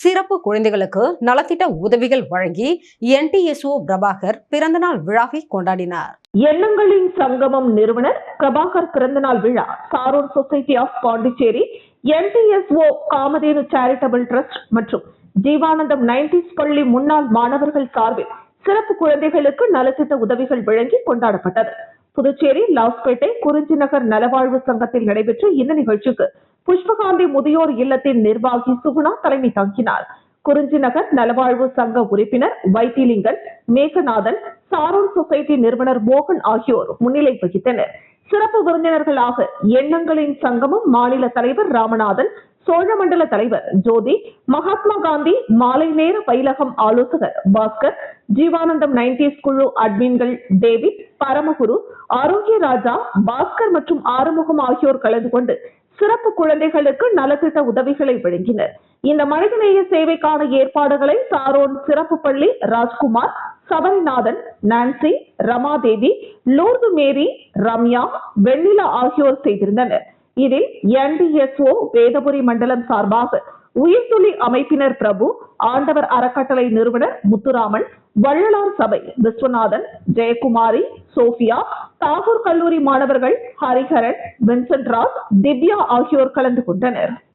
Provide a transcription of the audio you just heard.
சிறப்பு குழந்தைகளுக்கு நலத்திட்ட உதவிகள் வழங்கி NTSO பிரபாகர் பிறந்தநாள் விழாவை கொண்டாடினார். எண்ணங்களின் சங்கமம் நிறுவனர் பிரபாகர் பிறந்தநாள் விழா Sharon society of Pondicherry, NTSO Kamadhenu charitable trust மற்றும் ஜீவானந்தம் 90s பள்ளி முன்னாள் மாணவர்கள் சார்பில் சிறப்பு குழந்தைகளுக்கு நலத்திட்ட உதவிகள் வழங்கி கொண்டாடப்பட்டது. புதுச்சேரி லாஸ்பேட்டை குறிஞ்சி நகர் நலவாழ்வு சங்கத்தில் நடைபெற்ற இந்த நிகழ்ச்சிக்கு புஷ்பகாந்தி முதியோர் இல்லத்தின் நிர்வாகி சுகுணா தலைமை தாங்கினார். குறிஞ்சி நகர் நலவாழ்வு சங்க உறுப்பினர் வைத்திலிங்கன், மேகநாதன், சாரோன் சொசைட்டி நிறுவனர் மோகன் ஆகியோர் முன்னிலை வகித்தனர். சிறப்பு விருந்தினர்களாக எண்ணங்களின் சங்கமம் மாநில தலைவர் ராமநாதன், சோழமண்டல தலைவர் ஜோதி, மகாத்மா காந்தி மாலை நேர பயிலகம் ஆலோசகர் பாஸ்கர், ஜீவானந்தம் 90s குழு அட்மின்கள் டேவிட், பரமகுரு, ஆரோக்கிய ராஜா, பாஸ்கர் மற்றும் ஆறுமுகம் ஆகியோர் கலந்து கொண்டு சிறப்பு குழந்தைகளுக்கு நலத்திட்ட உதவிகளை வழங்கினர். இந்த மனிதநேய சேவைக்கான ஏற்பாடுகளை சாரோன் சிறப்பு பள்ளி ராஜ்குமார், சபரிநாதன், நான்சி, ரமாதேவி, லூர்து மேரி, ரம்யா, வெண்ணிலா ஆகியோர் செய்திருந்தனர். இதில் NTSO வேதபுரி மண்டலம் சார்பாக உயிர்த்துளி அமைப்பினர் பிரபு, ஆண்டவர் அறக்கட்டளை நிறுவனர் முத்துராமன், வள்ளலார் சபை விஸ்வநாதன், ஜெயக்குமாரி, சோபியா, தாகூர் கல்லூரி மாணவர்கள் ஹரிஹரன், வின்சென்ட் ராஜ், திவ்யா ஆகியோர் கலந்து கொண்டனர்.